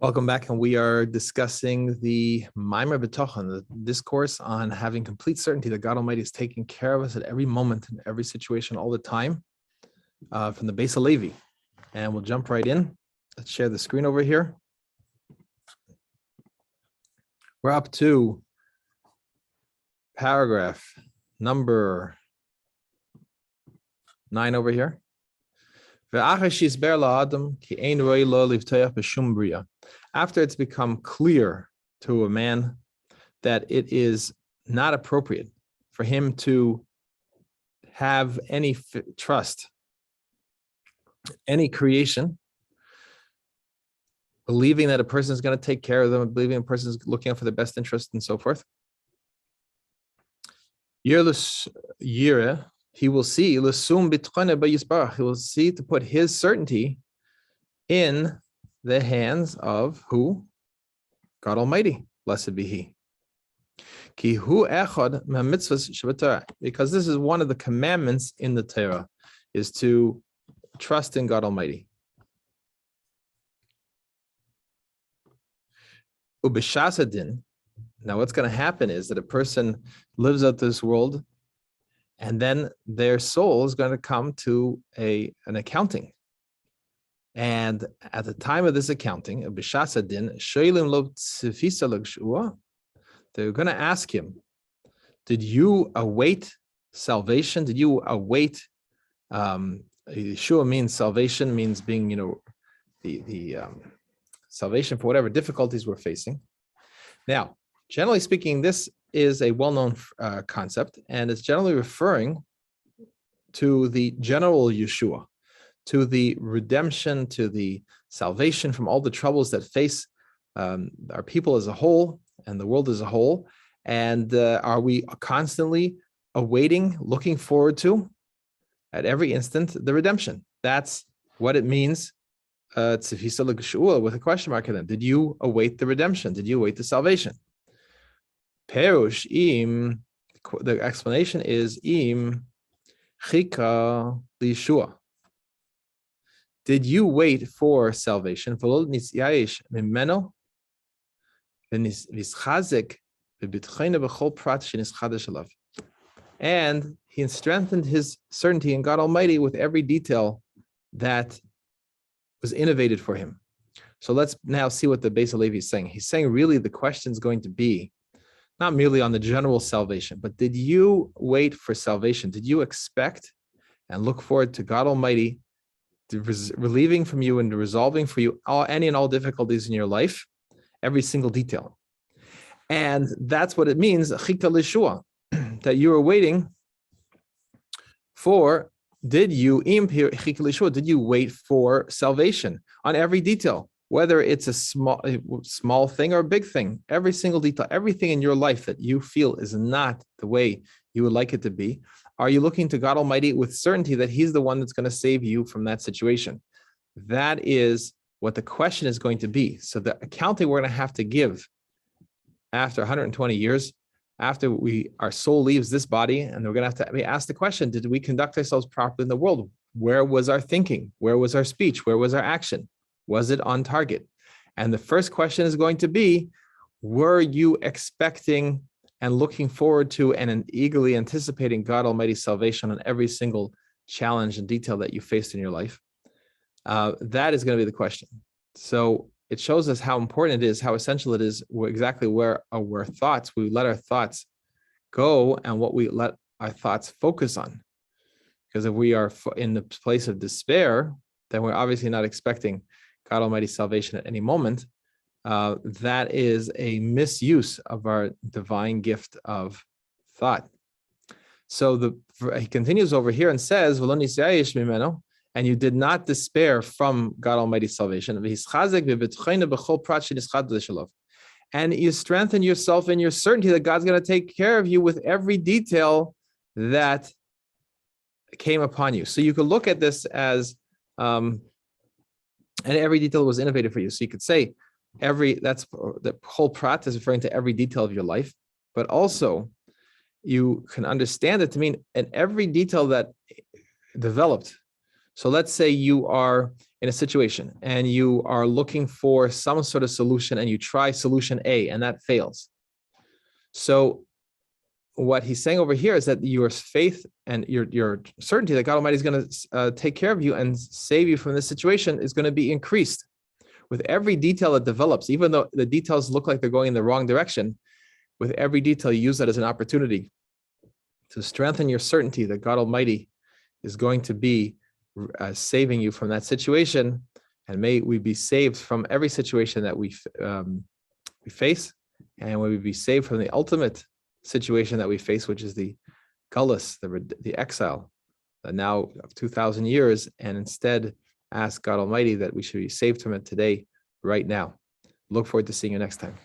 Welcome back, and we are discussing the Maimer B'tochen, the discourse on having complete certainty that God Almighty is taking care of us at every moment, in every situation, all the time, from the base of Levi. And we'll jump right in. Let's share the screen over here. We're up to paragraph number 9 over here. After it's become clear to a man that it is not appropriate for him to have any trust, any creation, believing that a person is going to take care of them, believing a person is looking out for the best interest and so forth. He will see, he will see to put his certainty in the hands of who? God Almighty, blessed be He. Because this is one of the commandments in the Torah, is to trust in God Almighty. Now what's going to happen is that a person lives out this world, and then their soul is going to come to an accounting. And at the time of this accounting, they're going to ask him, did you await salvation? Did you await, Yeshua means salvation, means being, the salvation for whatever difficulties we're facing. Now, generally speaking, this is a well-known concept, and it's generally referring to the general Yeshua, to the redemption, to the salvation from all the troubles that face our people as a whole and the world as a whole. And are we constantly awaiting, looking forward to, at every instant, the redemption? That's what it means, with a question mark in it. Did you await the redemption? Did you await the salvation? Perush im, the explanation is im chika liyeshua. Did you wait for salvation? And he strengthened his certainty in God Almighty with every detail that was innovated for him. So let's now see what the Beis Halevi is saying. He's saying really the question is going to be not merely on the general salvation, but did you wait for salvation? Did you expect and look forward to God Almighty relieving from you and resolving for you any and all difficulties in your life, every single detail? And that's what it means, chika liyeshua, that you are waiting for. Did you wait for salvation on every detail, whether it's a small thing or a big thing, every single detail, everything in your life that you feel is not the way you would like it to be? Are you looking to God Almighty with certainty that He's the one that's going to save you from that situation? That is what the question is going to be. So the accounting we're going to have to give after 120 years, after our soul leaves this body, and we're going to have to be asked the question, did we conduct ourselves properly in the world? Where was our thinking? Where was our speech? Where was our action? Was it on target? And the first question is going to be, were you expecting and looking forward to and eagerly anticipating God Almighty's salvation on every single challenge and detail that you faced in your life? That is going to be the question. So it shows us how important it is, how essential it is, exactly where our thoughts, we let our thoughts go and what we let our thoughts focus on. Because if we are in the place of despair, then we're obviously not expecting God Almighty's salvation at any moment. That is a misuse of our divine gift of thought. So he continues over here and says, and you did not despair from God Almighty's salvation. And you strengthen yourself in your certainty that God's going to take care of you with every detail that came upon you. So you could look at this as, and every detail was innovated for you. So you could say that's the whole prat is referring to every detail of your life, but also you can understand it to mean, and every detail that developed So let's say you are in a situation and you are looking for some sort of solution and you try solution A and that fails. So what he's saying over here is that your faith and your certainty that God Almighty is going to take care of you and save you from this situation is going to be increased with every detail that develops. Even though the details look like they're going in the wrong direction, with every detail, you use that as an opportunity to strengthen your certainty that God Almighty is going to be saving you from that situation. And may we be saved from every situation that we face, and may we be saved from the ultimate situation that we face, which is the gullus, the exile, now of 2,000 years, and instead ask God Almighty that we should be saved from it today, right now. Look forward to seeing you next time.